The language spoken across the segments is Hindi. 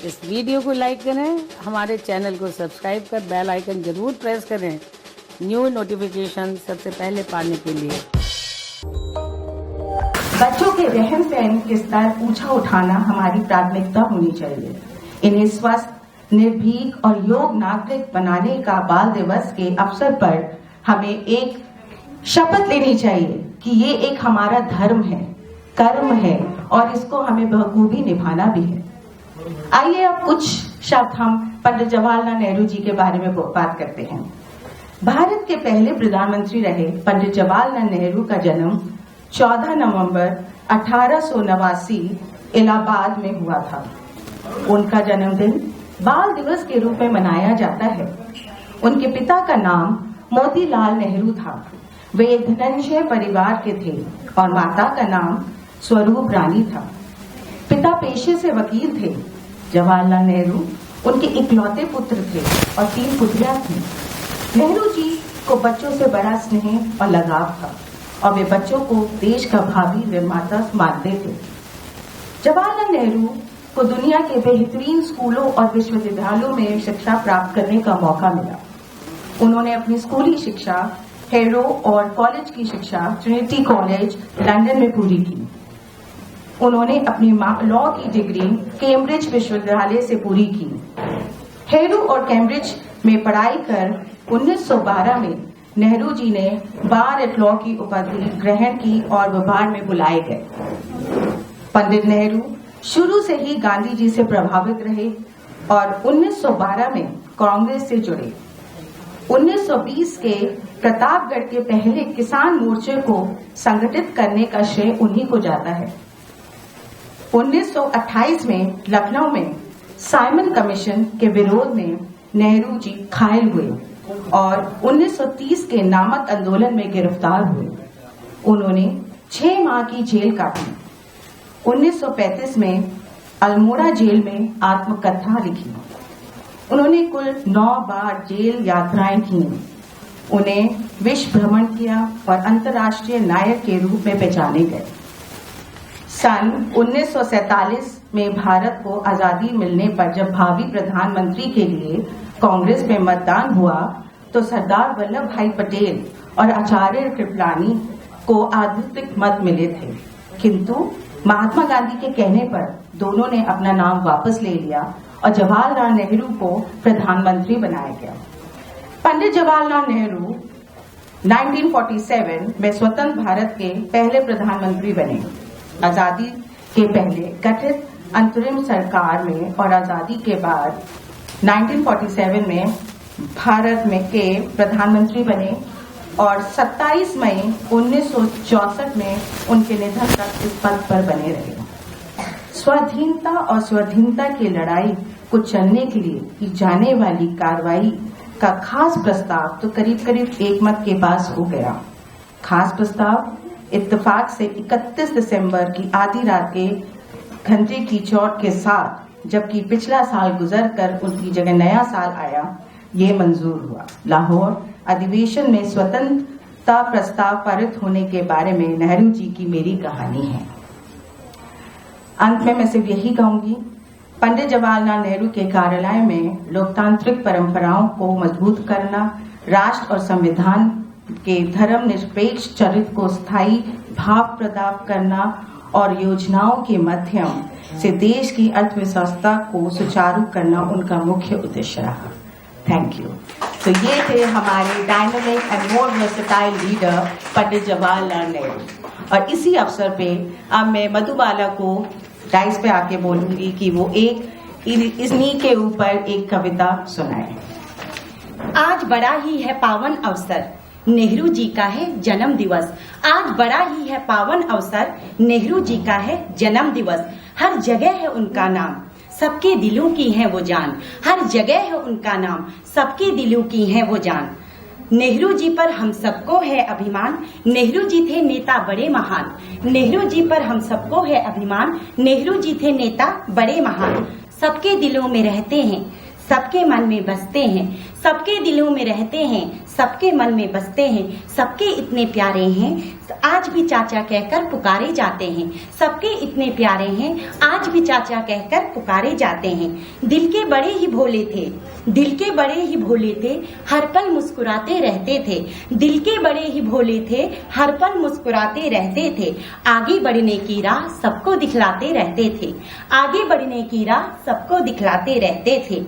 इस वीडियो को लाइक करें, हमारे चैनल को सब्सक्राइब कर बेल आइकन जरूर प्रेस करें न्यू नोटिफिकेशन सबसे पहले पाने के लिए। बच्चों के रहन सहन के स्तर ऊंचा उठाना हमारी प्राथमिकता होनी चाहिए। इन्हें स्वस्थ, निर्भीक और योग्य नागरिक बनाने का बाल दिवस के अवसर पर हमें एक शपथ लेनी चाहिए कि ये एक हमारा धर्म है, कर्म है और इसको हमें बखूबी निभाना भी है। आइए अब कुछ शब्द हम पंडित जवाहरलाल नेहरू जी के बारे में बात करते हैं। भारत के पहले प्रधानमंत्री रहे पंडित जवाहरलाल नेहरू का जन्म 14 नवंबर 1889 इलाहाबाद में हुआ था। उनका जन्मदिन बाल दिवस के रूप में मनाया जाता है। उनके पिता का नाम मोतीलाल नेहरू था। वे एक धनंजय परिवार के थे और माता का नाम स्वरूप रानी था। पिता पेशे से वकील थे। जवाहरलाल नेहरू उनके इकलौते पुत्र थे और 3 पुत्रियां थीं। नेहरू जी को बच्चों से बड़ा स्नेह और लगाव था और वे बच्चों को देश का भावी निर्माता मानते थे। जवाहरलाल नेहरू को दुनिया के बेहतरीन स्कूलों और विश्वविद्यालयों में शिक्षा प्राप्त करने का मौका मिला। उन्होंने अपनी स्कूली शिक्षा हेरो और कॉलेज की शिक्षा ट्रिनिटी कॉलेज लंदन में पूरी की। उन्होंने अपनी लॉ की डिग्री कैम्ब्रिज विश्वविद्यालय से पूरी की। हेरो और कैम्ब्रिज में पढ़ाई कर 1912 में नेहरू जी ने बार एट लॉ की उपाधि ग्रहण की और वह बार में बुलाए गए। पंडित नेहरू शुरू से ही गांधी जी से प्रभावित रहे और 1912 में कांग्रेस से जुड़े। 1920 के प्रतापगढ़ के पहले किसान मोर्चे को संगठित करने का श्रेय उन्हीं को जाता है। 1928 में लखनऊ में साइमन कमीशन के विरोध में नेहरू जी घायल हुए और 1930 के नामक आंदोलन में गिरफ्तार हुए। उन्होंने 6 माह की जेल काटी। 1935 में अल्मोड़ा जेल में आत्मकथा लिखी। उन्होंने कुल 9 बार जेल यात्राएं की। उन्हें विश्व भ्रमण किया और अंतर्राष्ट्रीय नायक के रूप में पहचाने गए। सन 1947 में भारत को आजादी मिलने पर जब भावी प्रधानमंत्री के लिए कांग्रेस में मतदान हुआ तो सरदार वल्लभ भाई पटेल और आचार्य कृपलानी को आधिकारिक मत मिले थे, किंतु महात्मा गांधी के कहने पर दोनों ने अपना नाम वापस ले लिया और जवाहरलाल नेहरू को प्रधानमंत्री बनाया गया। पंडित जवाहरलाल नेहरू 1947 में स्वतंत्र भारत के पहले प्रधानमंत्री बने। आजादी के पहले गठित अंतरिम सरकार में और आजादी के बाद 1947 में भारत में के प्रधानमंत्री बने और 27 मई 1964 में उनके निधन तक इस पद पर बने रहे। स्वाधीनता और स्वाधीनता की लड़ाई को चलने के लिए की जाने वाली कार्रवाई का खास प्रस्ताव तो करीब करीब एकमत के पास हो गया। खास प्रस्ताव इत्तेफाक से 31 दिसंबर की आधी रात के घंटे की चोट के साथ, जबकि पिछला साल गुजर कर उनकी जगह नया साल आया, ये मंजूर हुआ। लाहौर अधिवेशन में स्वतंत्रता प्रस्ताव पारित होने के बारे में नेहरू जी की मेरी कहानी है। अंत में मैं सिर्फ यही कहूंगी, पंडित जवाहरलाल नेहरू के कार्यालय में लोकतांत्रिक परंपराओं को मजबूत करना, राष्ट्र और संविधान के धर्मनिरपेक्ष चरित्र को स्थायी भाव प्रदान करना और योजनाओं के माध्यम से देश की अर्थव्यवस्था को सुचारू करना उनका मुख्य उद्देश्य रहा। Thank you. तो ये थे हमारे dynamic and more versatile leader Pandit Jawaharlal Nehru. और इसी अवसर पे अब मैं मधुबाला को डाइस पे आके बोलूंगी कि वो इन्हीं के ऊपर एक कविता सुनाए। आज बड़ा ही है पावन अवसर, नेहरू जी का है जन्म दिवस। आज बड़ा ही है पावन अवसर, नेहरू जी का है जन्म दिवस। हर जगह है उनका नाम, सबके दिलों की है वो जान। हर जगह है उनका नाम, सबके दिलों की है वो जान। नेहरू जी पर हम सबको है अभिमान, नेहरू जी थे नेता बड़े महान। नेहरू जी पर हम सबको है अभिमान, नेहरू जी थे नेता बड़े महान। सबके दिलों में रहते हैं, सबके मन में बसते हैं, सबके दिलों में रहते हैं, सबके मन में बसते हैं, सबके इतने प्यारे हैं, आज भी चाचा कहकर पुकारे जाते हैं। सबके इतने प्यारे हैं, आज भी चाचा कहकर पुकारे जाते हैं। दिल के बड़े ही भोले थे, दिल के बड़े ही भोले थे, हर पल मुस्कुराते रहते थे। दिल के बड़े ही भोले थे, हर पल मुस्कुराते रहते थे। आगे बढ़ने की राह सबको दिखलाते रहते थे, आगे बढ़ने की राह सबको दिखलाते रहते थे।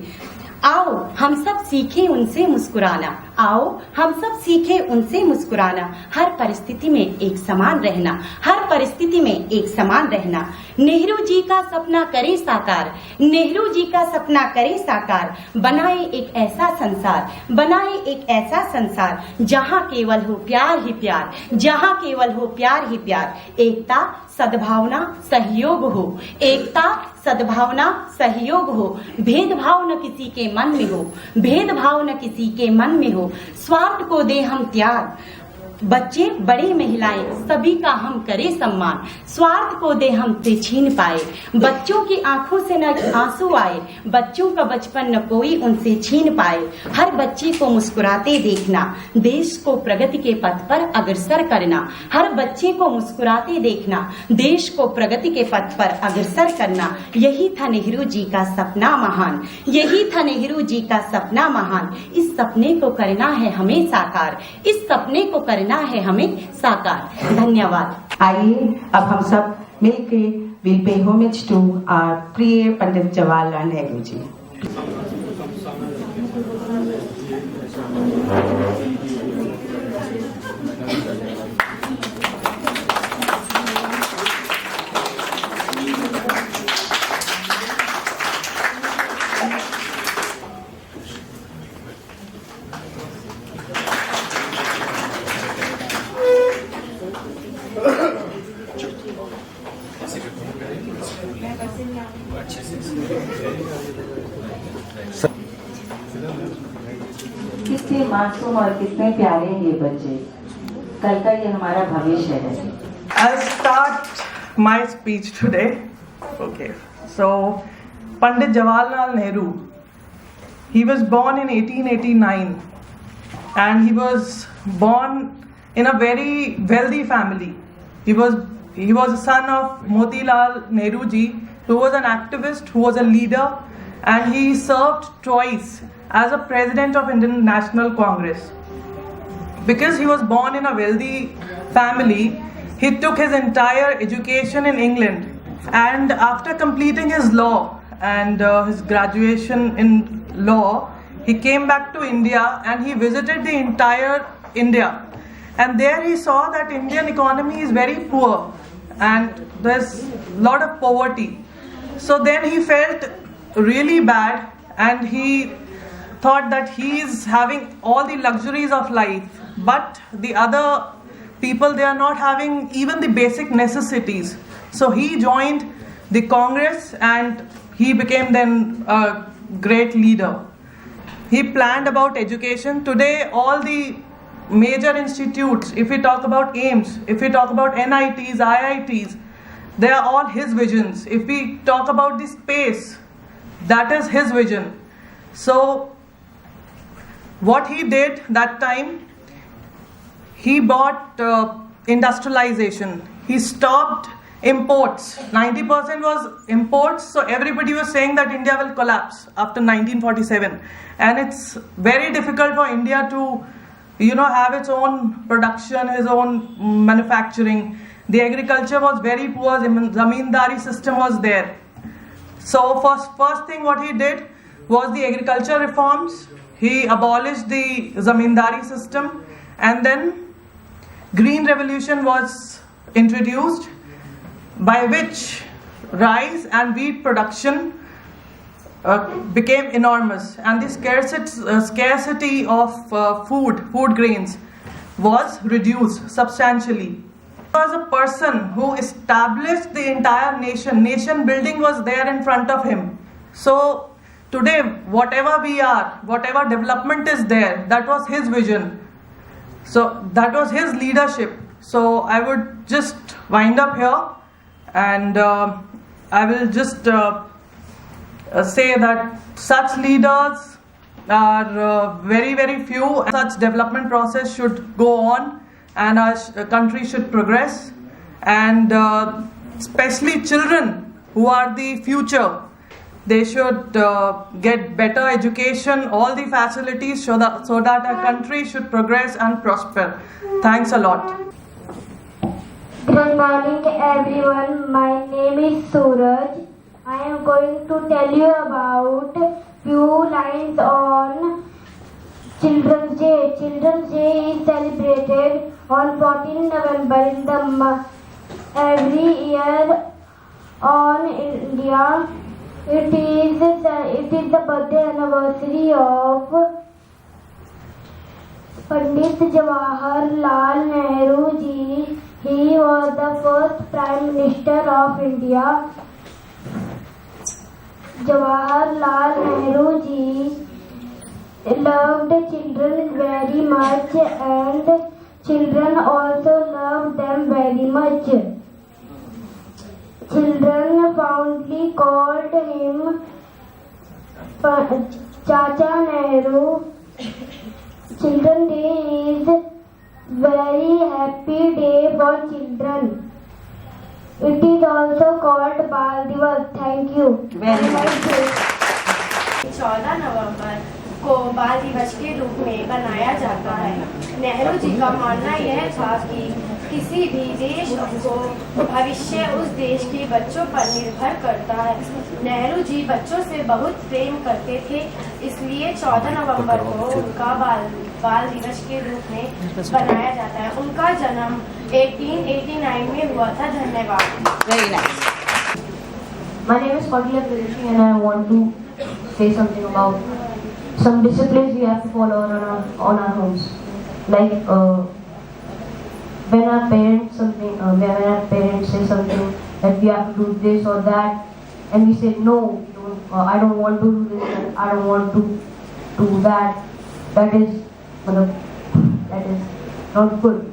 आओ हम सब सीखें उनसे मुस्कुराना, आओ हम सब सीखें उनसे मुस्कुराना। हर परिस्थिति में एक समान रहना, हर परिस्थिति में एक समान रहना। नेहरू जी का सपना करे साकार, नेहरू जी का सपना करे साकार। बनाए एक ऐसा संसार, बनाए एक ऐसा संसार, जहाँ केवल हो प्यार ही प्यार, जहाँ केवल हो प्यार ही प्यार। एकता सद्भावना सहयोग हो, एकता सद्भावना सहयोग हो। भेदभाव न किसी के मन में हो, भेदभाव न किसी के मन में हो। स्वार्थ को दे हम त्याग, बच्चे बड़े महिलाएं सभी का हम करें सम्मान। स्वार्थ को दे हम से छीन पाए, बच्चों की आंखों से न आंसू आए, बच्चों का बचपन न कोई उनसे छीन पाए। हर बच्चे को मुस्कुराते देखना, देश को प्रगति के पथ पर अग्रसर करना। हर बच्चे को मुस्कुराते देखना, देश को प्रगति के पथ पर अग्रसर करना। यही था नेहरू जी का सपना महान, यही था नेहरू जी का सपना महान। इस सपने को करना है हमें साकार, इस सपने को करना है हमें साकार। धन्यवाद। आइए अब हम सब मिलके will pay homage to our प्रिय पंडित जवाहरलाल नेहरू जी। कितने मासूम और कितने प्यारे हैं ये बच्चे, कल का ये हमारा भविष्य है। I'll start my speech today. Okay, so Pandit Jawaharlal Nehru, he was born in 1889 and he was born in a very wealthy family. He was a son of Motilal Nehru ji, who was an activist, who was a leader, and he served twice as a president of Indian National Congress. Because he was born in a wealthy family, he took his entire education in England, and after completing his law and his graduation in law, he came back to India and he visited the entire India. And there he saw that Indian economy is very poor and there's a lot of poverty. So then he felt really bad and he thought that he is having all the luxuries of life, but the other people, they are not having even the basic necessities. So he joined the Congress and he became then a great leader. He planned about education. Today all the major institutes, if we talk about AIIMS, if we talk about NITs, IITs, they are all his visions. If we talk about the space, that is his vision. So what he did that time, he brought industrialization. He stopped imports. 90% was imports, so everybody was saying that India will collapse after 1947. And it's very difficult for India to, have its own production, his own manufacturing. The agriculture was very poor, zamindari system was there. So first thing what he did was the agriculture reforms. He abolished the zamindari system, and then Green Revolution was introduced, by which rice and wheat production became enormous, and the scarcity of food grains was reduced substantially. He was a person who established the entire nation building was there in front of him. So today, whatever we are, whatever development is there, that was his vision. So that was his leadership. So I would just wind up here, and I will just say that such leaders are very, very few. Such development process should go on, and our country should progress. And especially children who are the future, they should get better education, all the facilities so that our country should progress and prosper. Thanks a lot. Good morning everyone, my name is Suraj. I am going to tell you about few lines on Children's Day. Children's Day is celebrated on 14 November in the every year on India. It is the birthday anniversary of Pandit Jawaharlal Nehru ji. He was the first Prime Minister of India. Jawaharlal Nehru ji loved children very much, and children also loved them very much. Children fondly called him Chacha Nehru. Children's Day is very happy day for children. It is also called Bal Divas. Thank you. Very nice. 14 नवंबर को बाल दिवस के रूप में बनाया जाता है। नेहरू जी का मानना यह था कि किसी भी देश को भविष्य उस देश के बच्चों पर निर्भर करता है। नेहरू जी बच्चों से बहुत प्रेम करते थे, इसलिए 14 नवंबर को उनका बाल दिवस के रूप में बनाया जाता है। उनका जन्म 1889 में हुआ था। धन्यवाद। Very nice. My name is Kautilya Priyashi and I want to say something about some disciplines we have to follow on our homes. Like when our parents say something that we have to do this or that, and we say no, I don't want to do this, and I don't want to do that. That is not good.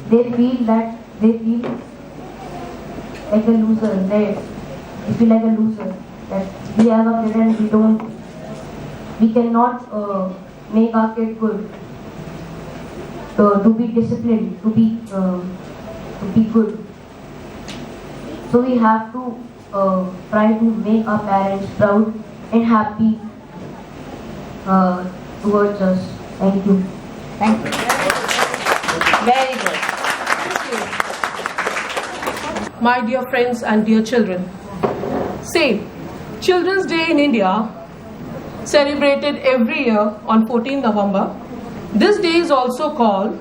They feel like a loser. They feel like a loser. That we have a kid and we cannot make our kid good. To be disciplined, to be good. So we have to try to make our parents proud and happy towards us. Thank you. Thank you. Very good. My dear friends and dear children, say, Children's Day in India, celebrated every year on 14 November. This day is also called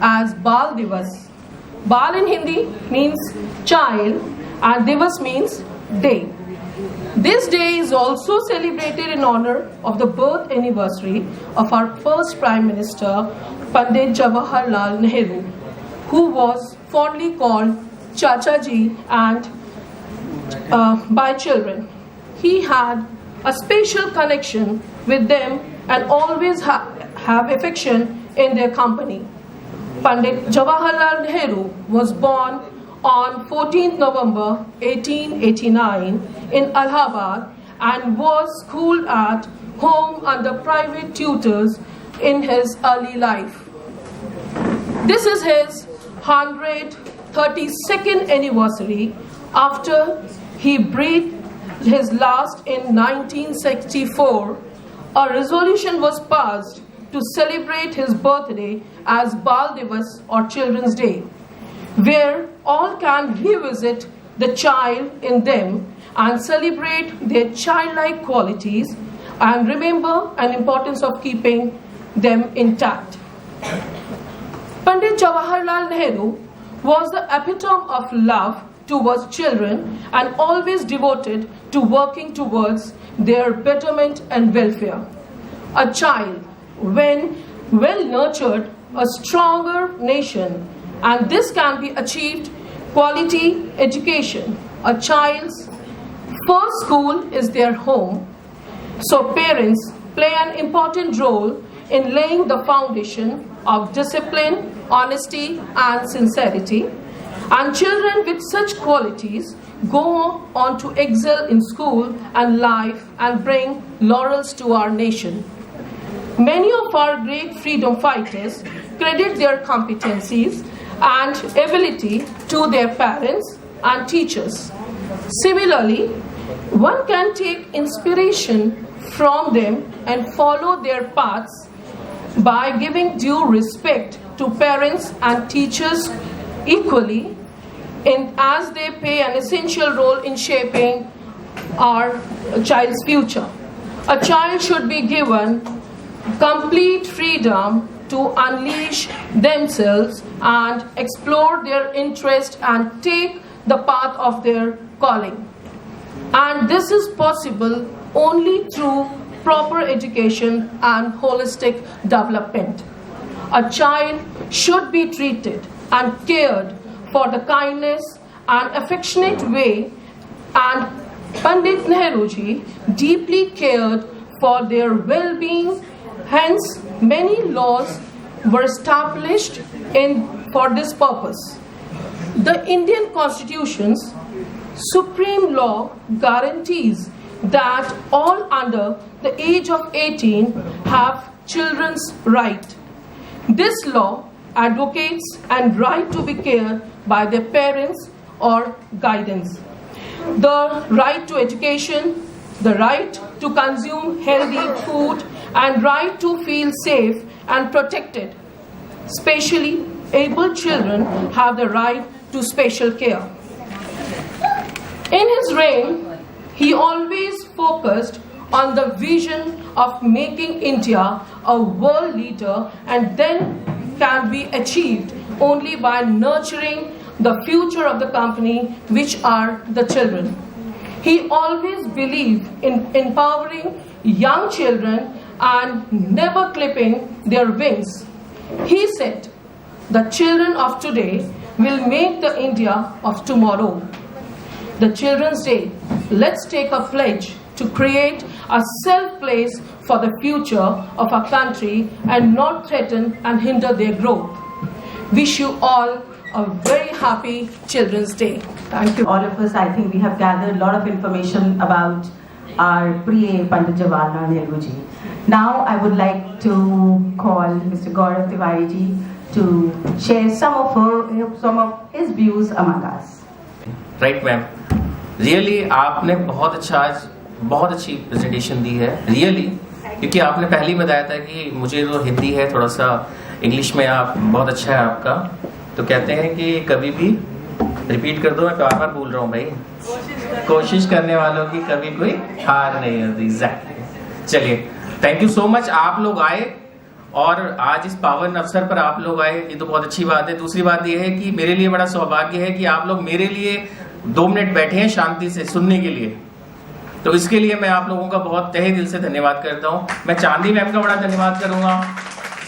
as Bal Divas. Bal in Hindi means child and Divas means day. This day is also celebrated in honor of the birth anniversary of our first Prime Minister, Pandit Jawaharlal Nehru, who was fondly called Chacha Ji and by children. He had a special connection with them and always have affection in their company. Pandit Jawaharlal Nehru was born on 14th November 1889 in Allahabad and was schooled at home under private tutors in his early life. This is his 132nd anniversary after he breathed his last in 1964. A resolution was passed to celebrate his birthday as Bal Divas or Children's Day, where all can revisit the child in them and celebrate their childlike qualities and remember an importance of keeping them intact. Pandit Jawaharlal Nehru was the epitome of love towards children and always devoted to working towards their betterment and welfare. A child, when well nurtured, a stronger nation, and this can be achieved quality education. A child's first school is their home, so parents play an important role in laying the foundation of discipline, honesty, and sincerity. And children with such qualities go on to excel in school and life and bring laurels to our nation. Many of our great freedom fighters credit their competencies and ability to their parents and teachers. Similarly, one can take inspiration from them and follow their paths by giving due respect to parents and teachers equally, as they play an essential role in shaping our child's future. A child should be given complete freedom to unleash themselves and explore their interest and take the path of their calling. And this is possible only through proper education and holistic development. A child should be treated and cared for the kindness and affectionate way, and Pandit Nehruji deeply cared for their well-being. Hence, many laws were established for this purpose. The Indian Constitution's supreme law guarantees that all under the age of 18 have children's right. This law advocates and right to be cared by their parents or guidance. The right to education, the right to consume healthy food, and right to feel safe and protected. Especially able children have the right to special care. In his reign, he always focused on the vision of making India a world leader, and then can be achieved only by nurturing the future of the company, which are the children. He always believed in empowering young children and never clipping their wings. He said, "The children of today will make the India of tomorrow." The Children's Day, let's take a pledge to create a safe place for the future of our country and not threaten and hinder their growth. Wish you all a very happy Children's Day. Thank you. All of us, I think we have gathered a lot of information about our PA Pandit Jawaharlal Nehru ji. Now I would like to call Mr. Gaurav Tiwari ji to share some of his views among us. Right, ma'am. Really, आपने बहुत अच्छी प्रेजेंटेशन दी है. Really, क्योंकि आपने पहले ही बताया था कि मुझे तो हिंदी है, थोड़ा सा इंग्लिश में आप बहुत अच्छा है आपका. तो कहते हैं कि कभी भी रिपीट कर दो, मैं बार बोल रहा हूँ भाई, कोशिश करने वालों की कभी कोई हार नहीं होती. एग्जैक्टली. चलिए, थैंक यू सो मच. आप लोग आए और आज इस पावन अवसर पर आप लोग आए, ये तो बहुत अच्छी बात है. दूसरी बात ये है कि मेरे लिए बड़ा सौभाग्य है कि आप लोग मेरे लिए 2 मिनट बैठे हैं शांति से सुनने के लिए. तो इसके लिए मैं आप लोगों का बहुत तहे दिल से धन्यवाद करता हूँ. मैं चांदी मैम का बड़ा धन्यवाद करूंगा.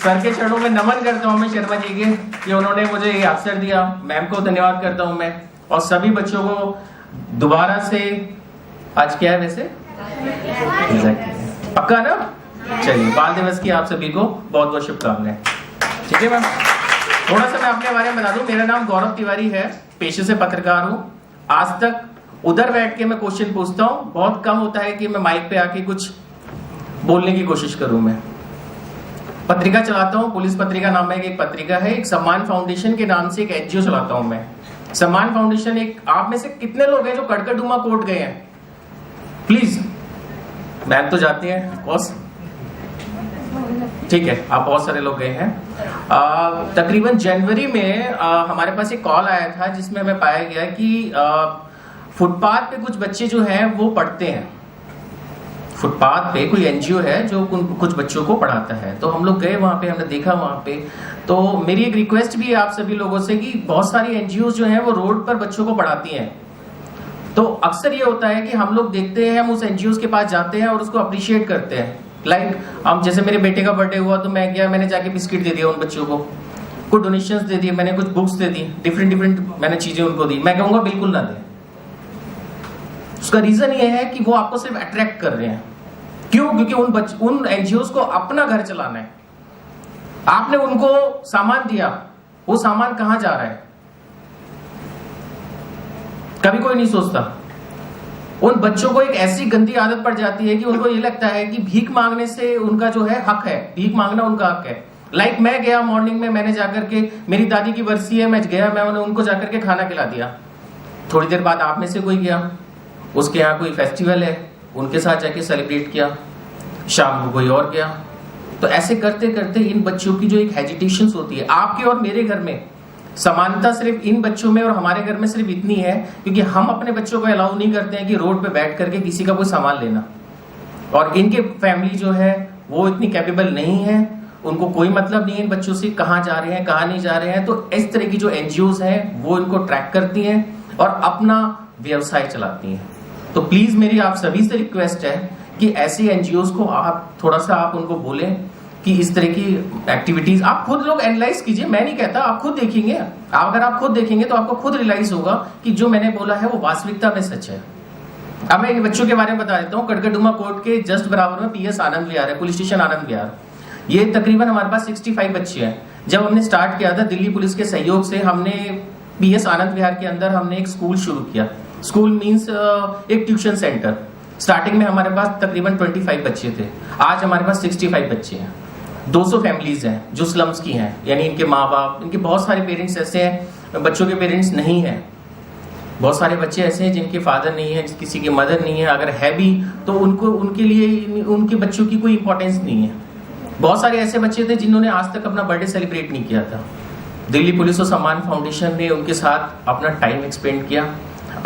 सर के चरणों में नमन करता हूँ मैं शर्मा जी के, कि उन्होंने मुझे ये अवसर दिया. मैम को धन्यवाद करता हूँ मैं, और सभी बच्चों को दोबारा से. आज क्या है वैसे? पक्का ना? चलिए, बाल दिवस की आप सभी को बहुत बहुत शुभकामनाएं. ठीक है मैम. थोड़ा सा मैं अपने बारे में बता दूं. मेरा नाम गौरव तिवारी है, पेशे से पत्रकार हूं. आज तक उधर बैठ के मैं क्वेश्चन पूछता हूं. बहुत कम होता है कि मैं माइक पे आके कुछ बोलने की कोशिश करूं. मैं पत्रिका चलाता हूं, पुलिस पत्रिका नाम है एक पत्रिका है. एक सम्मान फाउंडेशन के नाम से एक एनजीओ चलाता हूं मैं. सम्मान फाउंडेशन, एक आप में से कितने लोग हैं जो कड़कड़डुमा कोर्ट गए हैं? प्लीज. मैम तो जाती हैं बॉस. ठीक है, आप बहुत सारे लोग गए हैं. तकरीबन जनवरी में हमारे पास एक कॉल आया था जिसमें हमें पाया गया कि फुटपाथ पे कुछ बच्चे जो हैं वो पढ़ते हैं. फुटपाथ पे कोई एनजीओ है जो कुछ बच्चों को पढ़ाता है. तो हम लोग गए वहां पे, हमने देखा वहां पे. तो मेरी एक रिक्वेस्ट भी है आप सभी लोगों से कि बहुत सारी एनजीओ जो हैं वो रोड पर बच्चों को पढ़ाती हैं. तो अक्सर ये होता है कि हम लोग देखते हैं, हम उस एनजीओ के पास जाते हैं और उसको अप्रिशिएट करते हैं. लाइक हम जैसे मेरे बेटे का बर्थडे हुआ तो मैं गया, मैंने जाके बिस्किट दे दिया उन बच्चों को, कुछ डोनेशंस दे दिए, मैंने कुछ बुक्स दे दी, डिफरेंट मैंने चीजें उनको दी. मैं कहूंगा बिल्कुल ना दें. उसका रीजन ये है कि वो आपको सिर्फ अट्रैक्ट कर रहे हैं. क्यों? क्योंकि उन एनजीओ को अपना घर चलाना है. आपने उनको सामान दिया, वो सामान कहां जा रहा है कभी कोई नहीं सोचता. उन बच्चों को एक ऐसी गंदी आदत पड़ जाती है कि उनको ये लगता है कि भीख मांगने से उनका जो है हक है, भीख मांगना उनका हक है। लाइक मैं गया मॉर्निंग में, मैंने जाकर के, मेरी दादी की बरसी है, मैं गया, मैंने उनको जाकर के खाना खिला दिया। थोड़ी देर बाद आप में से कोई गया, उसके यहाँ कोई फेस्टिवल है, उनके साथ जाके सेलिब्रेट किया, शाम को कोई और गया। तो ऐसे करते करते इन बच्चों की जो एक हेजिटेशन होती है, आपके और मेरे घर में समानता सिर्फ इन बच्चों में और हमारे घर में सिर्फ इतनी है क्योंकि हम अपने बच्चों को अलाउ नहीं करते हैं कि रोड पे बैठ करके किसी का कोई सामान लेना, और इनके फैमिली जो है वो इतनी कैपेबल नहीं है, उनको कोई मतलब नहीं है इन बच्चों से कहाँ जा रहे हैं कहाँ नहीं जा रहे हैं। तो इस तरह की जो एनजीओज हैं वो इनको ट्रैक करती हैं और अपना व्यवसाय चलाती हैं। तो प्लीज मेरी आप सभी से रिक्वेस्ट है कि ऐसी एनजीओज को आप थोड़ा सा आप उनको बोलें कि इस तरह की एक्टिविटीज आप खुद लोग एनालाइज कीजिए। मैं नहीं कहता, आप खुद देखेंगे, अगर आप खुद देखेंगे तो आपको खुद रियलाइज होगा कि जो मैंने बोला है वो वास्तविकता में सच है। अब मैं इन बच्चों के बारे में बता देता हूँ। कड़कड़डुमा कोर्ट के जस्ट बराबर में पीएस आनंद विहार है, पुलिस स्टेशन आनंद विहार। ये तकरीबन हमारे पास 65 बच्चे हैं। जब हमने स्टार्ट किया था दिल्ली पुलिस के सहयोग से, हमने पीएस आनंद विहार के अंदर हमने एक स्कूल शुरू किया। स्कूल मीन्स एक ट्यूशन सेंटर। स्टार्टिंग में हमारे पास तकरीबन 25 बच्चे थे, आज हमारे पास 65 बच्चे हैं। 200 फैमिलीज हैं जो स्लम्स की हैं, यानी इनके माँ बाप, इनके बहुत सारे पेरेंट्स ऐसे हैं, बच्चों के पेरेंट्स नहीं हैं। बहुत सारे बच्चे ऐसे हैं जिनके फादर नहीं है, किसी की मदर नहीं है, अगर है भी तो उनको उनके लिए उनके बच्चों की कोई इंपॉर्टेंस नहीं है। बहुत सारे ऐसे बच्चे थे जिन्होंने आज तक अपना बर्थडे सेलिब्रेट नहीं किया था। दिल्ली पुलिस और सम्मान फाउंडेशन ने उनके साथ अपना टाइम एक्सपेंड किया।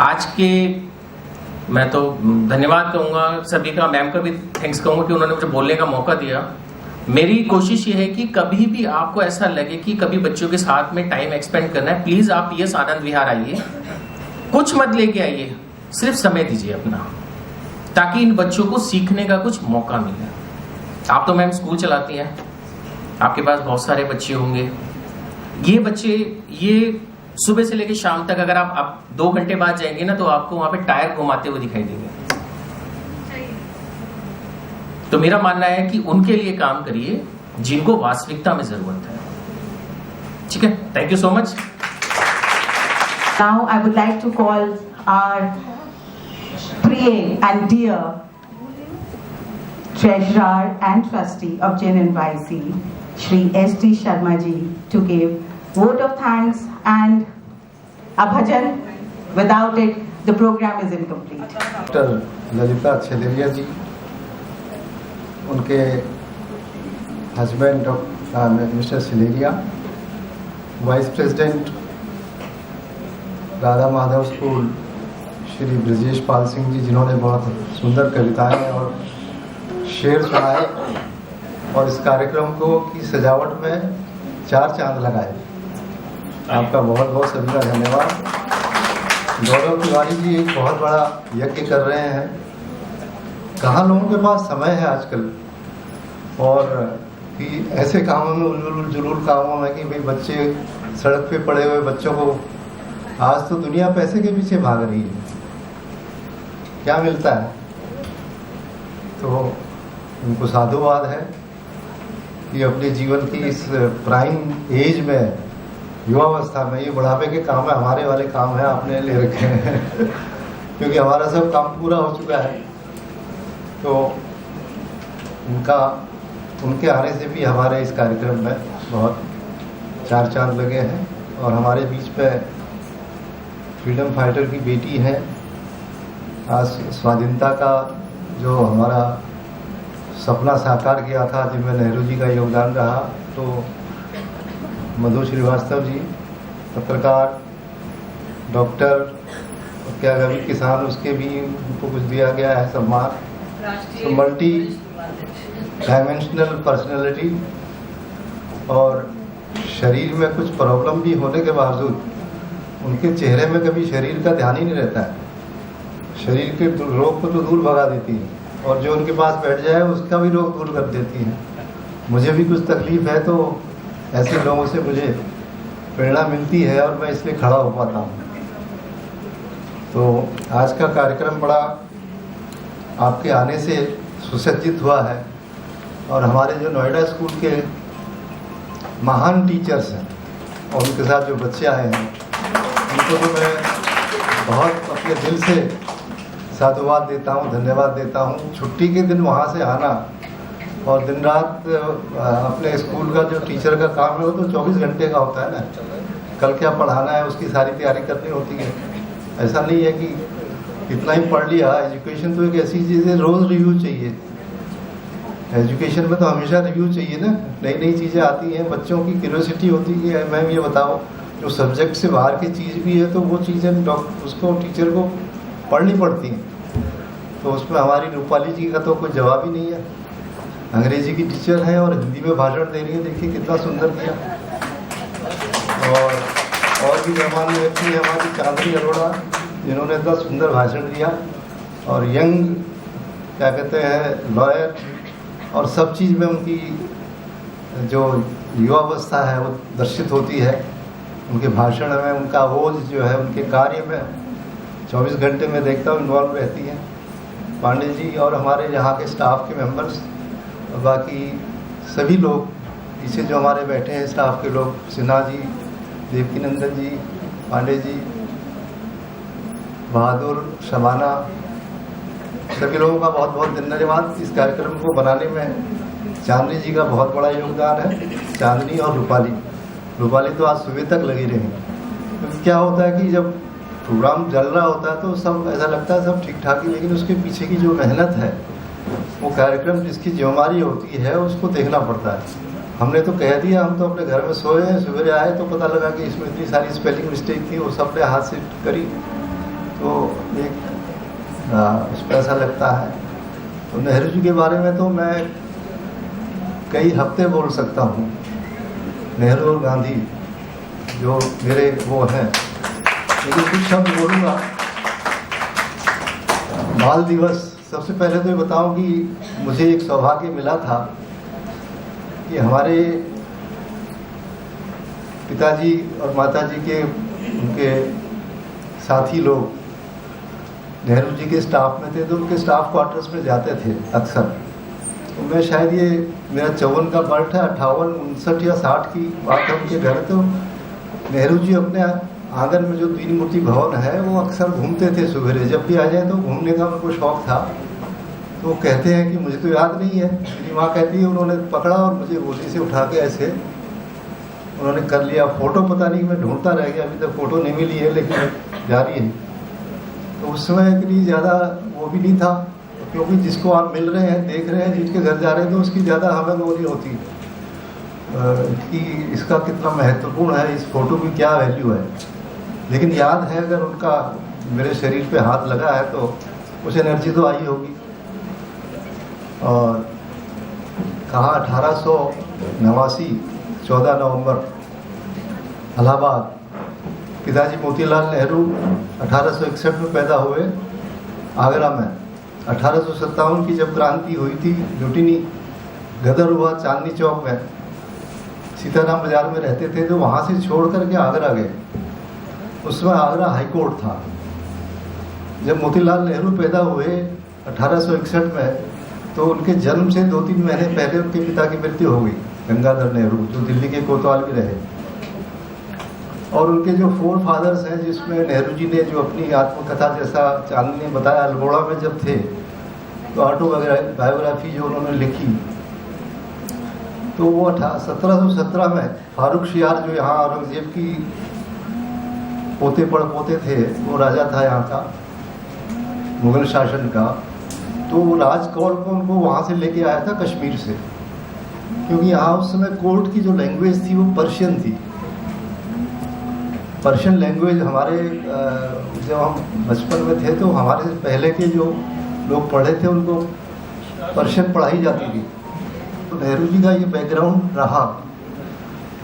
आज के मैं तो धन्यवाद कहूँगा सभी का, मैम का भी थैंक्स कहूँगा कि उन्होंने मुझे बोलने का मौका दिया। मेरी कोशिश ये है कि कभी भी आपको ऐसा लगे कि कभी बच्चों के साथ में टाइम एक्सपेंड करना है, प्लीज आप पीएस आनंद विहार आइए, कुछ मत लेके आइए, सिर्फ समय दीजिए अपना, ताकि इन बच्चों को सीखने का कुछ मौका मिले। आप तो मैम स्कूल चलाती हैं, आपके पास बहुत सारे बच्चे होंगे। ये बच्चे ये सुबह से लेकर शाम तक अगर आप 2 घंटे बाद जाएंगे ना तो आपको वहां पे टायर घुमाते हुए दिखाई देंगे। तो मेरा मानना है कि उनके लिए काम करिए जिनको वास्तविकता में जरूरत है। ठीक है, thank you so much. Now I would like to call our priyam and dear treasurer and trustee of JNNYC, Shri S.D. Sharma ji, to give vote of thanks and a bhajan. Without it, the program is incomplete. Doctor Lalita Chhedariya ji, उनके husband doctor mister Sileria, vice president Radha Madhav school Shri Brajesh Pal Singh ji, जिन्होंने बहुत सुंदर कविताएं और शेर सुनाए और इस कार्यक्रम को की सजावट में 4 चांद लगाए। आपका बहुत बहुत सभी का धन्यवाद। गौरव तिवारी जी एक बहुत बड़ा यज्ञ कर रहे हैं। कहाँ लोगों के पास समय है आजकल, और कि ऐसे कामों में उलझुल जुलूल कामों में कि भाई बच्चे सड़क पे पड़े हुए बच्चों को, आज तो दुनिया पैसे के पीछे भाग रही है, क्या मिलता है। तो उनको साधुवाद है कि अपने जीवन की इस प्राइम एज में, युवावस्था में, ये बुढ़ापे के काम है, हमारे वाले काम है आपने ले रखे हैं क्योंकि हमारा सब काम पूरा हो चुका है। तो उनके आने से भी हमारे इस कार्यक्रम में बहुत 4 चांद लगे हैं। और हमारे बीच में फ्रीडम फाइटर की बेटी है, आज स्वाधीनता का जो हमारा सपना साकार किया था जिसमें नेहरू जी का योगदान रहा, तो मधु श्रीवास्तव जी, पत्रकार, डॉक्टर, क्या कभी किसान, उसके भी उनको कुछ दिया गया है सम्मान। तो मल्टी डायमेंशनल पर्सनैलिटी, और शरीर में कुछ प्रॉब्लम भी होने के बावजूद उनके चेहरे में कभी शरीर का ध्यान ही नहीं रहता है। शरीर के रोग को तो दूर भगा देती है, और जो उनके पास बैठ जाए उसका भी रोग दूर कर देती है। मुझे भी कुछ तकलीफ है तो ऐसे लोगों से मुझे प्रेरणा मिलती है और मैं इसलिए खड़ा हो पाता हूँ। तो आज का कार्यक्रम बड़ा आपके आने से सुसज्जित हुआ है, और हमारे जो नोएडा स्कूल के महान टीचर्स हैं और उनके साथ जो बच्चे आए हैं, उनको तो मैं बहुत अपने दिल से साधुवाद देता हूँ, धन्यवाद देता हूँ। छुट्टी के दिन वहाँ से आना और दिन रात अपने स्कूल का जो टीचर का काम है वो तो 24 घंटे का होता है ना, कल क्या पढ़ाना है उसकी सारी तैयारी करनी होती है। ऐसा नहीं है कि इतना ही पढ़ लिया। एजुकेशन तो एक ऐसी चीज़ है, रोज़ रिव्यू चाहिए। एजुकेशन में तो हमेशा रिव्यू चाहिए ना, नई नई चीज़ें आती हैं, बच्चों की क्यूरियोसिटी होती है। मैम ये बताओ, जो सब्जेक्ट से बाहर की चीज़ भी है तो वो चीज़ें उसको टीचर को पढ़नी पड़ती हैं। तो उसमें हमारी रूपाली जी का तो कोई जवाब ही नहीं है। अंग्रेजी की टीचर है और हिंदी में भाषण दे रही है, देखिए कितना सुंदर किया। और भी मेहमान व्यक्ति है हमारी चांदनी अरोड़ा, जिन्होंने इतना सुंदर भाषण दिया। और यंग क्या कहते हैं लॉयर, और सब चीज़ में उनकी जो युवावस्था है वो दर्शित होती है उनके भाषण में। उनका ओज जो है उनके कार्य में 24 घंटे में देखता हूँ इन्वॉल्व रहती हैं। पांडे जी और हमारे यहाँ के स्टाफ के मेंबर्स और बाकी सभी लोग पीछे जो हमारे बैठे हैं स्टाफ के लोग, सिन्हा जी, देवकीनंदन जी, पांडे जी, बहादुर, शबाना, सभी लोगों का बहुत बहुत धन्यवाद। इस कार्यक्रम को बनाने में चांदनी जी का बहुत बड़ा योगदान है। चांदनी और रूपाली तो आज सुबह तक लगी रही। तो क्या होता है कि जब प्रोग्राम चल रहा होता है तो सब ऐसा लगता है सब ठीक ठाक ही, लेकिन उसके पीछे की जो मेहनत है, वो कार्यक्रम जिसकी जिम्मेदारी होती है उसको देखना पड़ता है। हमने तो कह दिया, हम तो अपने घर में सोए हैं, सवेरे आए तो पता लगा कि इसमें इतनी सारी स्पेलिंग मिस्टेक थी, वो सब ने हाथ से करी। तो एक उसको ऐसा लगता है। तो नेहरू जी के बारे में तो मैं कई हफ्ते बोल सकता हूँ। नेहरू और गांधी जो मेरे वो हैं, लेकिन कुछ शब्द बोलूँगा। बाल दिवस, सबसे पहले तो ये बताऊँ कि मुझे एक सौभाग्य मिला था कि हमारे पिताजी और माताजी के उनके साथी लोग नेहरू जी के स्टाफ में थे, तो उनके स्टाफ क्वार्टर्स में जाते थे अक्सर। तो मैं शायद ये मेरा 54 का बर्थ है, 58, 59 या 60 की बात है उनके घर। तो नेहरू जी अपने आंगन में जो तीन मूर्ति भवन है वो अक्सर घूमते थे सवेरे, जब भी आ जाए तो घूमने का उनको शौक था। तो कहते हैं कि मुझे तो याद नहीं है, मेरी माँ कहती है उन्होंने पकड़ा और मुझे गोदी से उठा के ऐसे उन्होंने कर लिया। फोटो पता नहीं, मैं ढूंढता रह गया, अभी तक फोटो नहीं मिली है, लेकिन जारी है। तो उस समय इतनी ज़्यादा वो भी नहीं था, क्योंकि जिसको आप मिल रहे हैं, देख रहे हैं, जिसके घर जा रहे हैं, तो उसकी ज़्यादा हमें वो नहीं होती कि इसका कितना महत्वपूर्ण है, इस फोटो की क्या वैल्यू है। लेकिन याद है, अगर उनका मेरे शरीर पे हाथ लगा है तो कुछ एनर्जी तो आई होगी। और कहाँ 1889 14 नवंबर इलाहाबाद, पिताजी मोतीलाल नेहरू 1861 में पैदा हुए आगरा में। 1857 की जब क्रांति हुई थी, म्यूटिनी गदर हुआ चांदनी चौक में, सीताराम बाजार में रहते थे, तो वहाँ से छोड़ करके आगरा गए। उसमें आगरा हाई कोर्ट था। जब मोतीलाल नेहरू पैदा हुए 1861 में, तो उनके जन्म से 2-3 महीने पहले उनके पिता की मृत्यु हो गई, गंगाधर नेहरू, जो दिल्ली के कोतवाल भी रहे। और उनके जो 4 फादर्स हैं, जिसमें नेहरू जी ने जो अपनी आत्मकथा, जैसा चांदनी ने बताया, अल्मोड़ा में जब थे तो ऑटोबायोग्राफी जो उन्होंने लिखी, तो वो 1717 में फारूक शियार, जो यहाँ औरंगजेब की पोते पड़पोते थे, वो राजा था यहाँ का, मुगल शासन का, तो वो राजकौल को उनको वहाँ से लेके आया था कश्मीर से, क्योंकि यहाँ उस समय कोर्ट की जो लैंग्वेज थी वो पर्शियन थी। पर्शियन लैंग्वेज हमारे जब हम बचपन में थे तो हमारे से पहले के जो लोग पढ़े थे उनको पर्शियन पढ़ाई जाती थी। तो नेहरू जी का ये बैकग्राउंड रहा,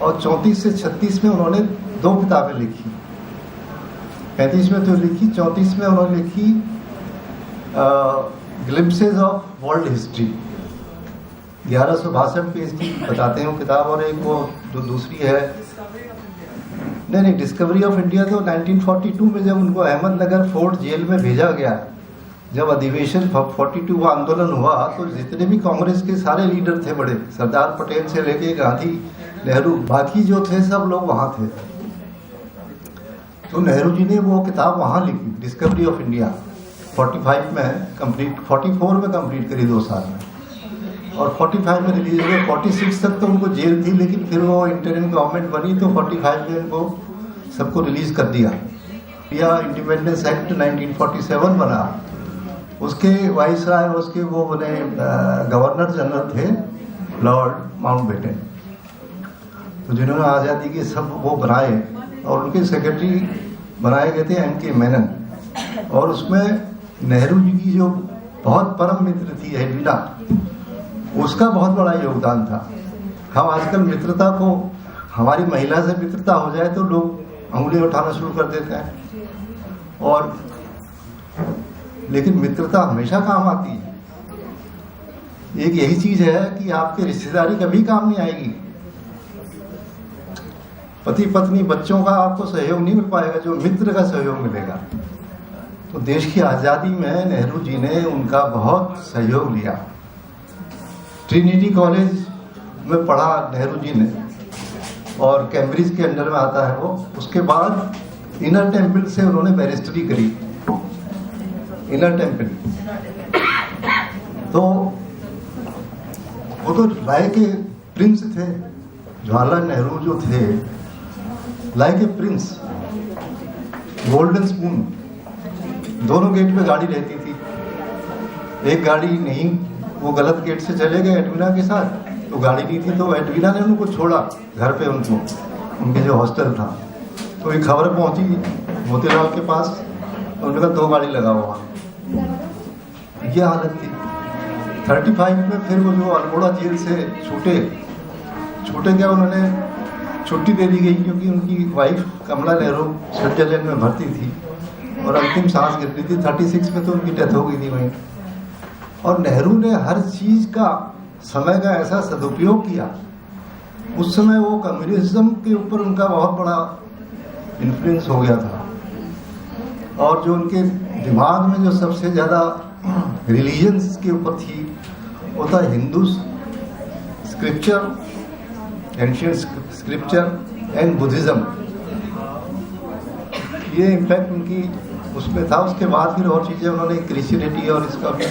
और 34 से 36 में उन्होंने 2 किताबें लिखी। 35 में तो लिखी, 34 में उन्होंने लिखी glimpses of world history, 1162 page की बताते हैं वो किताब। और एक वो जो दूसरी है, नहीं, डिस्कवरी ऑफ इंडिया, तो 1942 में जब उनको अहमदनगर फोर्ट जेल में भेजा गया, जब अधिवेशन 42 का आंदोलन हुआ, तो जितने भी कांग्रेस के सारे लीडर थे बड़े, सरदार पटेल से लेके गांधी, नेहरू, बाकी जो थे सब लोग वहाँ थे। तो नेहरू जी ने वो किताब वहाँ लिखी, डिस्कवरी ऑफ इंडिया, 45 में कंप्लीट, 44 में कंप्लीट करी 2 साल में, और 45 में रिलीज हुए। 46 तक तो उनको जेल थी, लेकिन फिर वो इंटरिम गवर्नमेंट बनी तो 45 में उनको सबको रिलीज कर दिया। या इंडिपेंडेंस एक्ट 1947 बना, उसके वाइसराय उसके वो बने गवर्नर जनरल थे लॉर्ड माउंटबेटन, तो जिन्होंने आज़ादी के सब वो बनाए, और उनके सेक्रेटरी बनाए गए थे M.K. मेनन, और उसमें नेहरू जी की जो बहुत परम मित्र थी एडविना, उसका बहुत बड़ा योगदान था। हम आजकल मित्रता को, हमारी महिला से मित्रता हो जाए तो लोग अंगुली उठाना शुरू कर देते हैं, और लेकिन मित्रता हमेशा काम आती है। एक यही चीज है कि आपकी रिश्तेदारी कभी काम नहीं आएगी, पति पत्नी बच्चों का आपको सहयोग नहीं मिल पाएगा जो मित्र का सहयोग मिलेगा। तो देश की आज़ादी में नेहरू जी ने उनका बहुत सहयोग लिया। ट्रिनिटी कॉलेज में पढ़ा नेहरू जी ने, और कैम्ब्रिज के अंडर में आता है वो। उसके बाद इनर टेम्पल से उन्होंने बैरिस्टरी करी, इनर टेम्पल। तो वो तो राय के प्रिंस थे, जवाहरलाल नेहरू जो थे like a Prince, golden spoon. दोनों गेट पे गाड़ी रहती थी, एक गाड़ी नहीं, वो गलत गेट से चले गए एडविना के साथ, तो गाड़ी नहीं थी, तो एडविना ने उनको छोड़ा घर पे, उनको उनके जो हॉस्टल था। तो ये खबर पहुंची मोतीलाल के पास, तो उन्होंने कहा 2 गाड़ी लगाओ वहाँ। ये हालत थी। 35 में फिर वो जो अल्मोड़ा जेल से छूटे क्या, उन्होंने छुट्टी दे दी गई, क्योंकि उनकी वाइफ कमला नेहरू स्विट्जरलैंड में भर्ती थी और अंतिम सांस गिर रही थी। 36 में तो उनकी डेथ हो गई थी वहीं। और नेहरू ने हर चीज का, समय का ऐसा सदुपयोग किया। उस समय वो कम्युनिज्म के ऊपर उनका बहुत बड़ा इन्फ्लुएंस हो गया था, और जो उनके दिमाग में जो सबसे ज्यादा रिलीजन्स के ऊपर थी वो था Hindu scripture, ancient scripture and Buddhism. ये इम्पैक्ट उनकी उसमें था। उसके बाद फिर और चीज़ें उन्होंने क्रिश्चियनिटी और इसका भी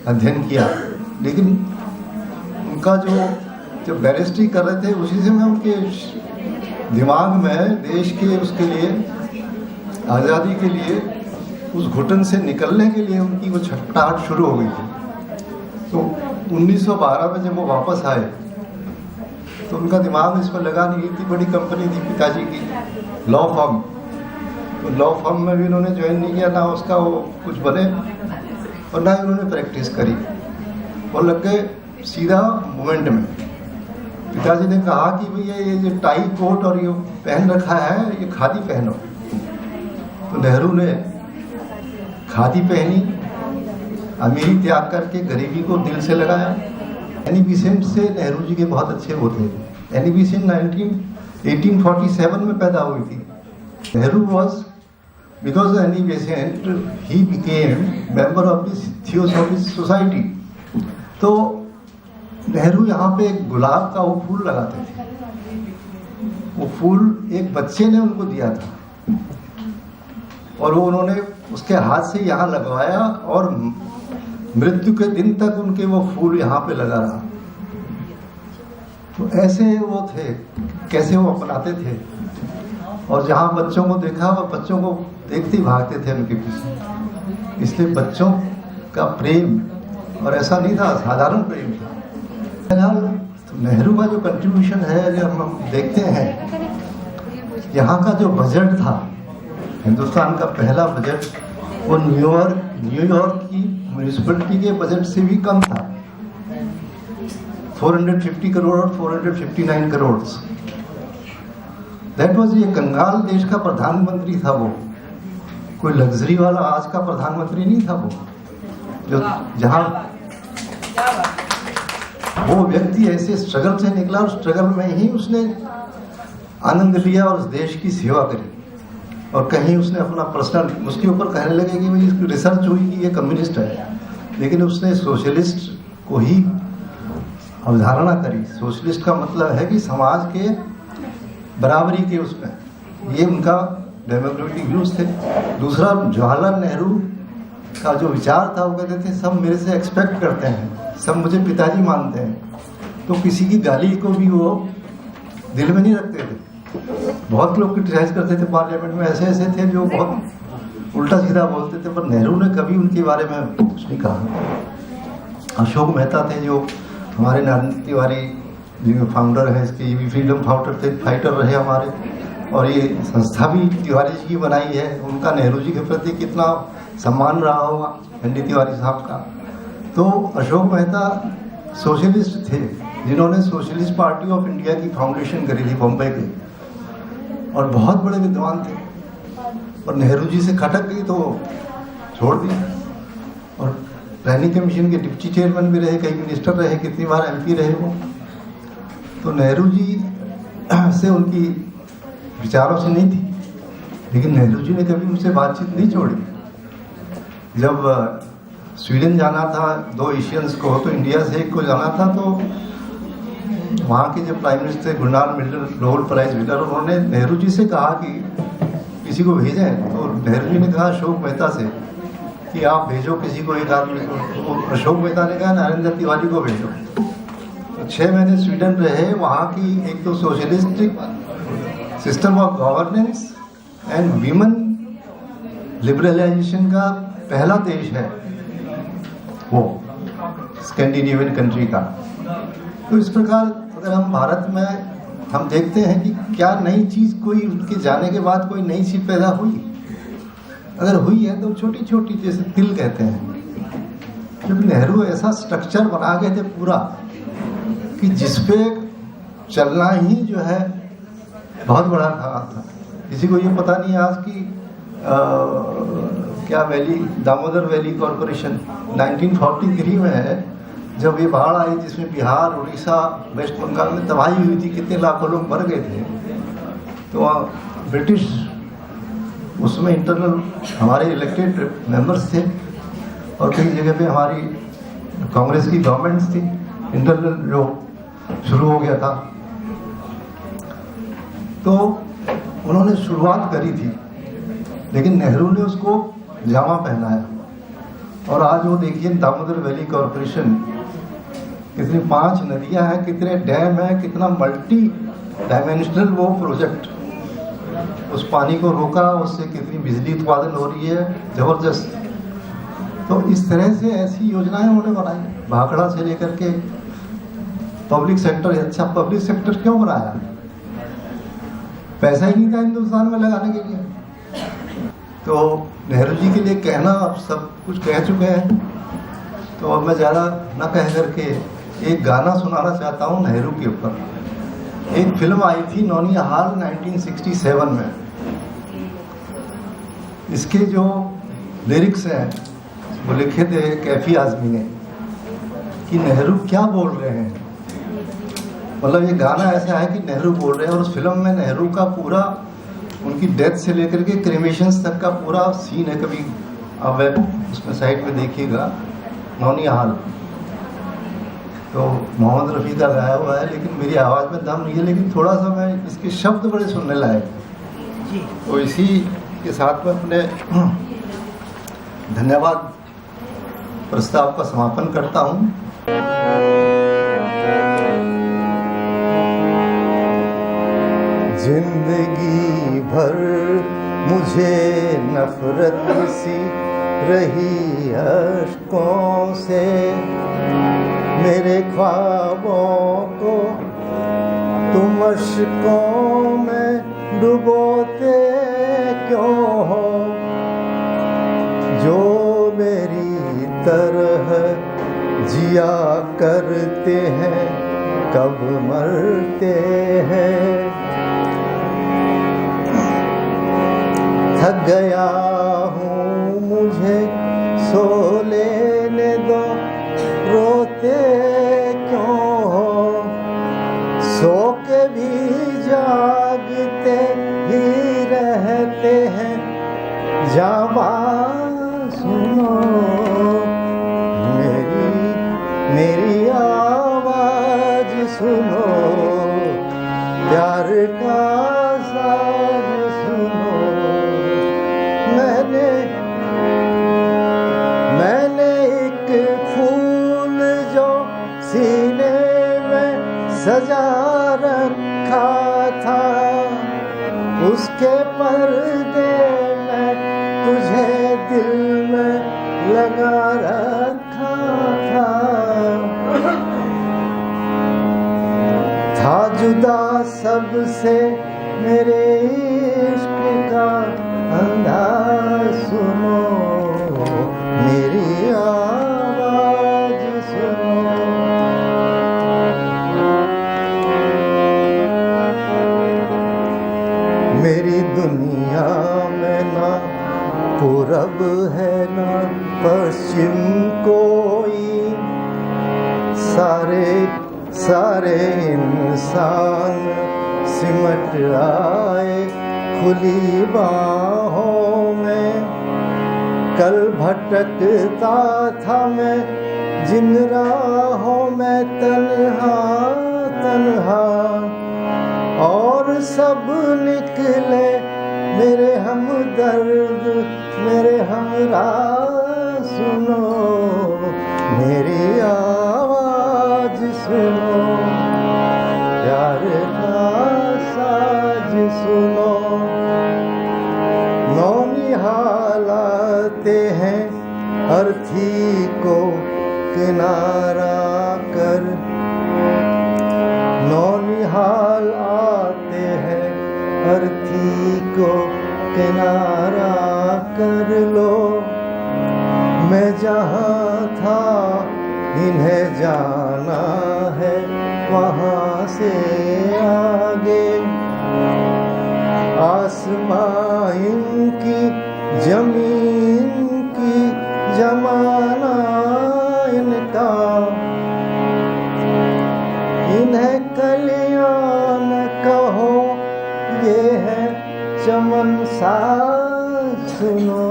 अध्ययन किया। लेकिन उनका जो बैरिस्ट्री कर रहे थे, उसी से में उनके दिमाग में देश के उसके लिए, आज़ादी के लिए, उस घुटन से निकलने के लिए उनकी वो छटपटाहट शुरू हो गई थी। तो 1912 में जब वो वापस आए तो उनका दिमाग इस पर लगा नहीं थी। बड़ी कंपनी थी पिताजी की, लॉ फर्म, तो लॉ फर्म में भी उन्होंने ज्वाइन नहीं किया, ना उसका वो कुछ बने और ना ही उन्होंने प्रैक्टिस करी, और लग गए सीधा मूवमेंट में। पिताजी ने कहा कि भैया ये टाई कोट और ये पहन रखा है, ये खादी पहनो। तो नेहरू ने खादी पहनी, अमीरी त्याग करके गरीबी को दिल से लगाया। एनी बेसेंट से नेहरू जी के बहुत अच्छे वो थे। एनी बेसेंट 1847 में पैदा हुई थी। Nehru was, because Annie Besant he became member of the theosophic society. तो नेहरू यहाँ पे एक गुलाब का वो फूल लगाते थे। वो फूल एक बच्चे ने उनको दिया था, और वो उन्होंने उसके हाथ से यहाँ लगवाया, और मृत्यु के दिन तक उनके वो फूल यहाँ पे लगा रहा। तो ऐसे वो थे, कैसे वो अपनाते थे। और जहाँ बच्चों को देखा, वो बच्चों को देखते ही भागते थे उनके पीछे। इसलिए बच्चों का प्रेम, और ऐसा नहीं था, साधारण प्रेम था। तो नेहरू का जो कंट्रीब्यूशन है, जो हम देखते हैं, यहाँ का जो बजट था, हिंदुस्तान का पहला बजट, वो न्यूयॉर्क की म्यूनिसिपैलिटी के बजट से भी कम था। 450 करोड़ और 459 करोड़। दैट वाज, ये कंगाल देश का प्रधानमंत्री था। वो कोई लग्जरी वाला आज का प्रधानमंत्री नहीं था। वो जो जहां वो व्यक्ति ऐसे स्ट्रगल से निकला, और स्ट्रगल में ही उसने आनंद लिया और उस देश की सेवा करी। और कहीं उसने अपना पर्सनल, उसके ऊपर कहने लगे कि भाई इसकी रिसर्च हुई कि ये कम्युनिस्ट है, लेकिन उसने सोशलिस्ट को ही अवधारणा करी। सोशलिस्ट का मतलब है कि समाज के बराबरी के उसमें, ये उनका डेमोक्रेटिक व्यूज थे। दूसरा, जवाहरलाल नेहरू का जो विचार था वो कहते थे सब मेरे से एक्सपेक्ट करते हैं, सब मुझे पिताजी मानते हैं, तो किसी की गाली को भी वो दिल में नहीं रखते थे। बहुत लोग क्रिटिसाइज करते थे पार्लियामेंट में, ऐसे ऐसे थे जो बहुत उल्टा सीधा बोलते थे, पर नेहरू ने कभी उनके बारे में कुछ नहीं कहा। अशोक मेहता थे जो हमारे नारायण तिवारी जो फाउंडर है इसके, ये भी फ्रीडम फाइटर रहे हमारे, और ये संस्था भी तिवारी जी की बनाई है। उनका नेहरू जी के प्रति कितना सम्मान रहा होगा एन.डी. तिवारी साहब का। तो अशोक मेहता सोशलिस्ट थे जिन्होंने सोशलिस्ट पार्टी ऑफ इंडिया की फाउंडेशन करी थी बॉम्बे के, और बहुत बड़े विद्वान थे, और नेहरू जी से खटक गई तो छोड़ दिया। और प्लानिंग कमीशन के डिप्टी चेयरमैन भी रहे, कई मिनिस्टर रहे, कितनी बार एमपी रहे वो। तो नेहरू जी से उनकी विचारों से नहीं थी, लेकिन नेहरू जी ने कभी उनसे बातचीत नहीं छोड़ी। जब स्वीडन जाना था 2 एशियंस को, तो इंडिया से एक को जाना था, तो वहाँ के जो प्राइम मिनिस्टर गुरनाल मिल्टन नोबेल प्राइज विनर, उन्होंने नेहरू जी से कहा कि किसी को भेजें, तो नेहरू जी ने कहा अशोक मेहता से कि आप भेजो किसी को, एक आदमी को। तो अशोक मेहता ने कहा नरेंद्र तिवारी को भेजो। तो 6 महीने स्वीडन रहे, वहाँ की एक तो socialistic system of governance and women liberalization का पहला देश है वो स्कैंडिनेवियन कंट्री का। तो इस प्रकार अगर हम भारत में हम देखते हैं कि क्या नई चीज़ कोई उनके जाने के बाद कोई नई चीज़ पैदा हुई, अगर हुई है तो छोटी छोटी, जैसे तिल कहते हैं, क्योंकि नेहरू ऐसा स्ट्रक्चर बना गए थे पूरा कि जिसपे चलना ही जो है बहुत बड़ा था। किसी को ये पता नहीं आज की क्या वैली, दामोदर वैली कॉरपोरेशन 1943 में है, जब ये बाढ़ आई जिसमें बिहार, उड़ीसा, वेस्ट बंगाल में तबाही हुई थी, कितने लाखों लोग मर गए थे। तो ब्रिटिश उसमें इंटरनल हमारे इलेक्टेड मेंबर्स थे, और कई जगह पे हमारी कांग्रेस की गवर्नमेंट्स थी, इंटरनल जो शुरू हो गया था। तो उन्होंने शुरुआत करी थी, लेकिन नेहरू ने उसको जामा पहनाया, और आज वो देखिए दामोदर वैली कॉरपोरेशन, कितनी 5 नदियां हैं, कितने डैम हैं, कितना मल्टी डायमेंशनल वो प्रोजेक्ट, उस पानी को रोका, उससे कितनी बिजली उत्पादन हो रही है, जबरदस्त। तो इस तरह से ऐसी योजनाएं उन्होंने बनाई, भाखड़ा से लेकर के पब्लिक सेक्टर। अच्छा, पब्लिक सेक्टर क्यों बनाया? पैसा ही नहीं था हिंदुस्तान में लगाने के लिए। तो नेहरू जी के लिए कहना अब सब कुछ कह चुके हैं, तो अब मैं ज़्यादा न कह करके एक गाना सुनाना चाहता हूँ नेहरू के ऊपर। एक फिल्म आई थी नौनिहाल 1967 में, इसके जो लिरिक्स हैं वो लिखे थे कैफी आजमी ने, कि नेहरू क्या बोल रहे हैं। मतलब ये गाना ऐसा है कि नेहरू बोल रहे हैं, और उस फिल्म में नेहरू का पूरा उनकी डेथ से लेकर के क्रिमेशंस तक का पूरा सीन है। कभी आप वेब उसमें साइट पे देखिएगा, नौनिहाल। तो मोहम्मद रफ़ी का गाया हुआ है, लेकिन मेरी आवाज़ में दम नहीं है, लेकिन थोड़ा सा मैं इसके शब्द बड़े सुनने लायक। तो इसी के साथ में अपने धन्यवाद प्रस्ताव का समापन करता हूँ। जिंदगी भर मुझे नफरत सी रही अश्कों से, मेरे ख्वाबों को तुम अश्कों में डुबोते क्यों हो, जो मेरी तरह जिया करते हैं कब मरते हैं। थक गया हूँ मुझे सो लेने दो, रोते क्यों हो, सो के भी जागते ही रहते हैं। जाबां सुनो मेरी आवाज सुनो, प्यार का साज सुनो। लगा रखा था जुदा सबसे मेरे इश्क का अंदाज सुनो, मेरी आवाज सुनो। मेरी दुनिया में ना पूरब है ना पश्चिम कोई, सारे सारे इंसान सिमट आए खुली बाहों में। कल भटकता था मैं जिन राहों में तन्हा तन्हा, और सब निकले मेरे हमदर्द मेरे हमराह। सुनो मेरी आवाज सुनो, प्यार का साज सुनो। नौनिहाल आते हैं अर्थी को किनारा कर, नौनिहाल आते हैं अर्थी को किनारा कर लो। मैं जहाँ था इन्हें जाना है वहाँ से आगे, आसमां इनकी जमीन की जमाना इनका। इन्हें कलियां न कहो ये है चमन सा, सुनो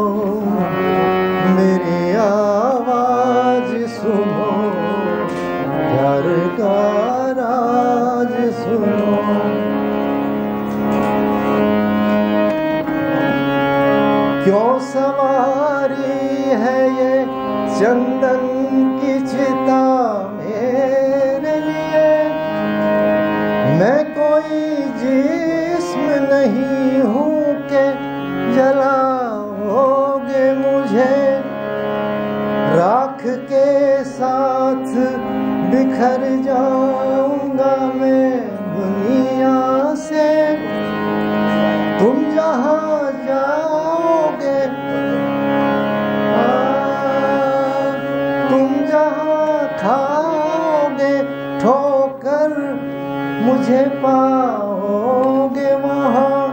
मेरी आवाज सुनो, प्यार का राज सुनो। क्यों सवारी है ये चंदन की चिता मेरे लिए, मैं कोई जिस्म नहीं हूँ के जलाओगे मुझे। राख के साथ बिखर जाऊंगा मैं दुनिया से। तुम जहाँ जाओगे तुम जहाँ खाओगे ठोकर मुझे पाओगे वहाँ।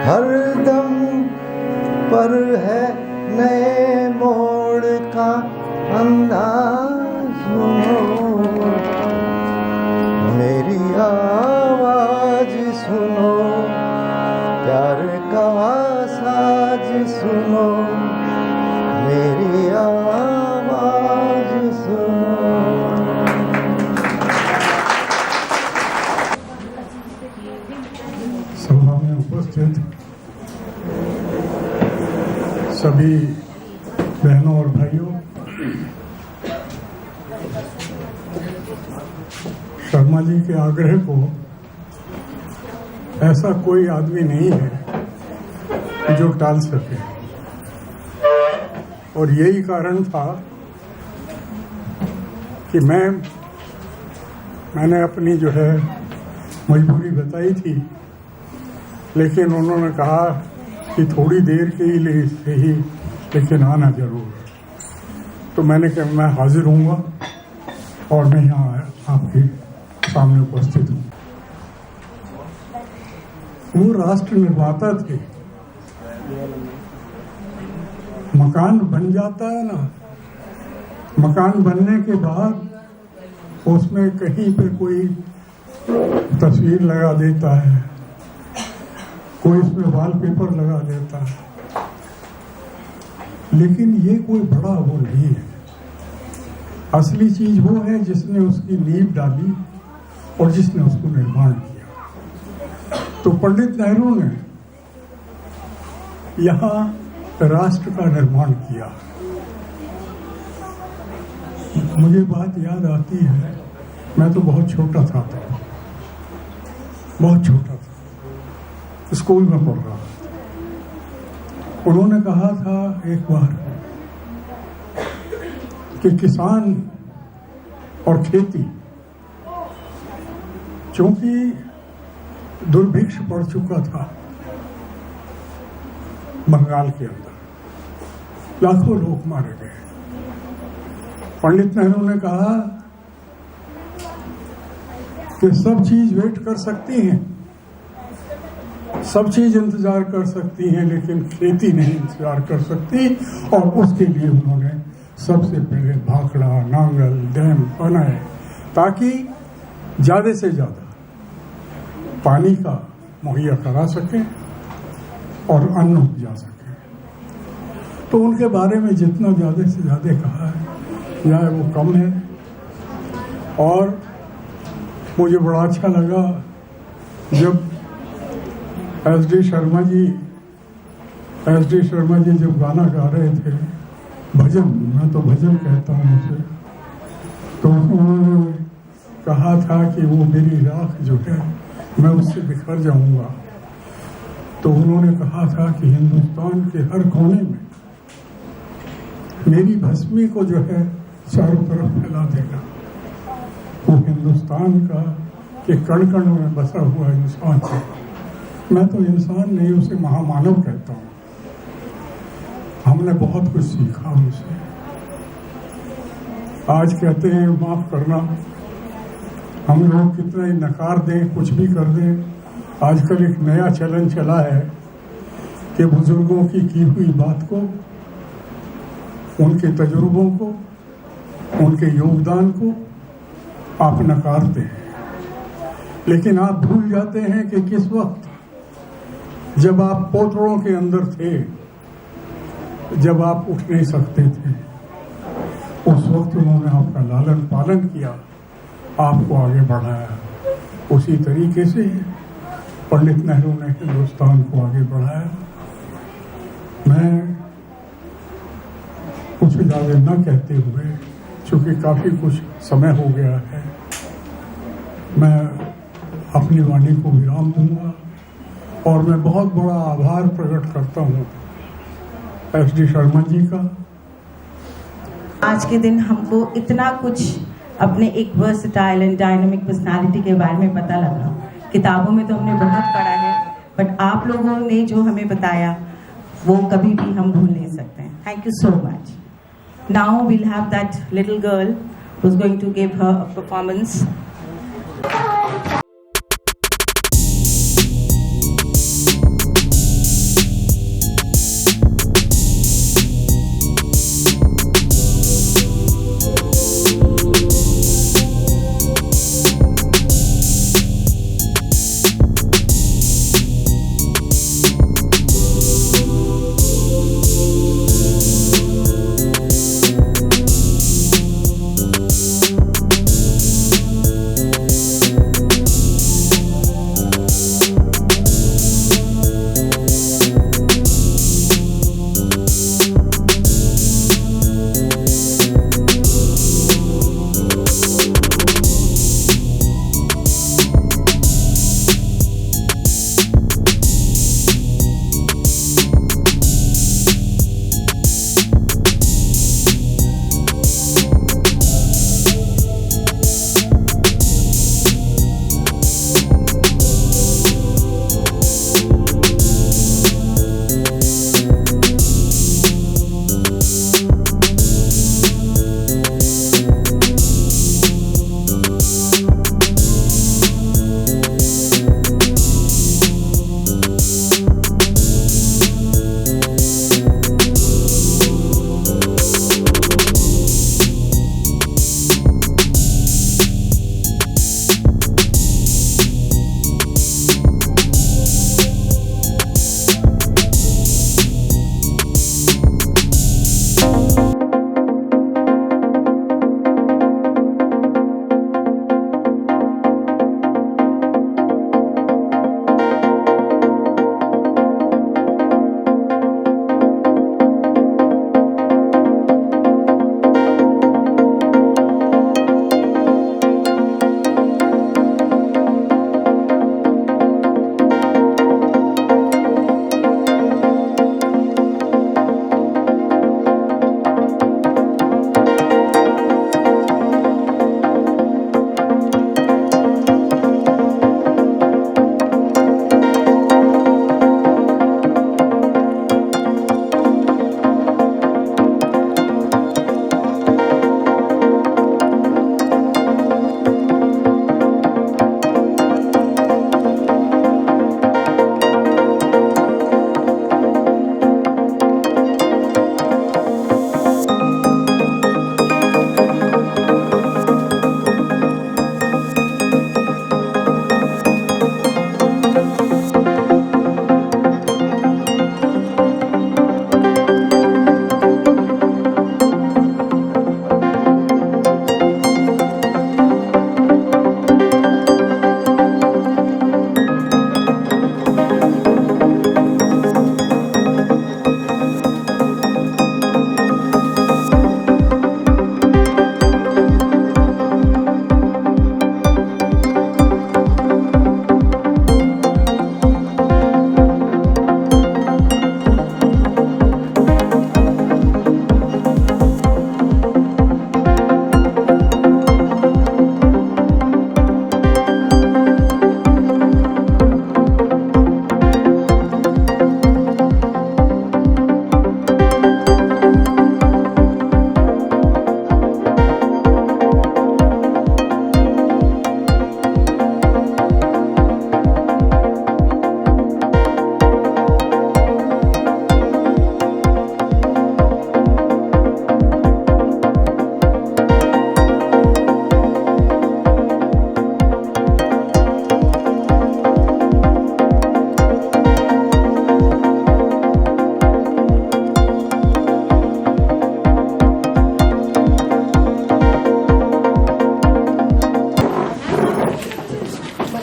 हर दम पर है नए मोड़ का अंदाज सुनो, मेरी आवाज सुनो, प्यार का साज सुनो, मेरी आवाज सुनो। सभा में उपस्थित सभी बहनों और भाइयों, शर्मा जी के आग्रह को ऐसा कोई आदमी नहीं है जो टाल सके, और यही कारण था कि मैंने अपनी जो है मजबूरी बताई थी, लेकिन उन्होंने कहा कि थोड़ी देर के लिए सही लेकिन आना जरूर है। तो मैंने कहा मैं हाजिर हूँगा और मैं यहाँ आपके सामने उपस्थित हूँ। वो राष्ट्र निर्माता थे। मकान बन जाता है ना, मकान बनने के बाद उसमें कहीं पे कोई तस्वीर लगा देता है, कोई इसमें वॉलपेपर लगा देता है, लेकिन ये कोई बड़ा वो नहीं है। असली चीज वो है जिसने उसकी नींव डाली और जिसने उसको निर्माण किया। तो पंडित नेहरू ने यहाँ राष्ट्र का निर्माण किया। मुझे बात याद आती है, मैं तो बहुत छोटा था तब, बहुत छोटा था, स्कूल में पढ़ रहा था। उन्होंने कहा था एक बार कि किसान और खेती, क्योंकि दुर्भिक्ष पड़ चुका था बंगाल के अंदर, लाखों लोग मारे गए। पंडित नेहरू ने कहा कि सब चीज वेट कर सकती हैं, सब चीज इंतजार कर सकती हैं, लेकिन खेती नहीं इंतजार कर सकती। और उसके लिए उन्होंने सबसे पहले भाखड़ा, नांगल, डैम बनाए ताकि ज्यादा से ज्यादा पानी का मुहैया करा सके और अन्न उपजा सके। तो उनके बारे में जितना ज्यादा से ज्यादा कहा है या वो कम है। और मुझे बड़ा अच्छा लगा जब एस.डी. शर्मा जी जब गाना गा रहे थे, भजन, मैं तो भजन कहता हूँ उसे, तो उन्होंने कहा था कि वो मेरी राख जो है मैं उससे बिखर जाऊंगा। तो उन्होंने कहा था कि हिंदुस्तान के हर कोने में मेरी भस्मी को जो है चारों तरफ फैला देगा। वो हिंदुस्तान का के कण कण में बसा हुआ इंसान है। मैं तो इंसान नहीं, उसे महामानव कहता हूँ। हमने बहुत कुछ सीखा उनसे। आज कहते हैं माफ करना, हम लोग कितना ही नकार दें, कुछ भी कर दें। आजकल एक नया चलन चला है कि बुजुर्गों की हुई बात को, उनके तजुर्बों को, उनके योगदान को आप नकारते हैं, लेकिन आप भूल जाते हैं कि किस वक्त जब आप पोतड़ों के अंदर थे, जब आप उठ नहीं सकते थे, उस वक्त उन्होंने आपका लालन पालन किया, आपको आगे बढ़ाया। उसी तरीके से पंडित नेहरू ने हिंदुस्तान को आगे बढ़ाया। मैं कुछ ज्यादा न कहते हुए, चूंकि काफी कुछ समय हो गया है, मैं अपनी वाणी को विराम दूंगा। और मैं बहुत बड़ा आभार प्रकट करता हूँ एस.डी. शर्मा जी का। आज के दिन हमको इतना कुछ अपने एक वर्सटाइल एंड डायनामिक पर्सनालिटी के बारे में पता लगा। किताबों में तो हमने बहुत पढ़ा है, बट आप लोगों ने जो हमें बताया वो कभी भी हम भूल नहीं सकते हैं। Thank you so much. Now we'll have that little girl who is going to give her a performance.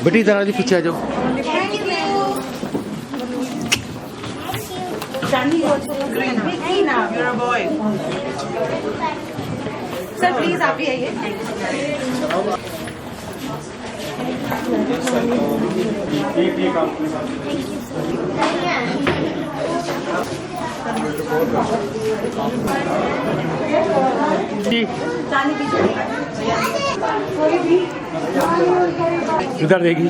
बेटी इधर आ जाओ, पीछे आ जाओ। सर प्लीज आप भी आइए। इधर देखी।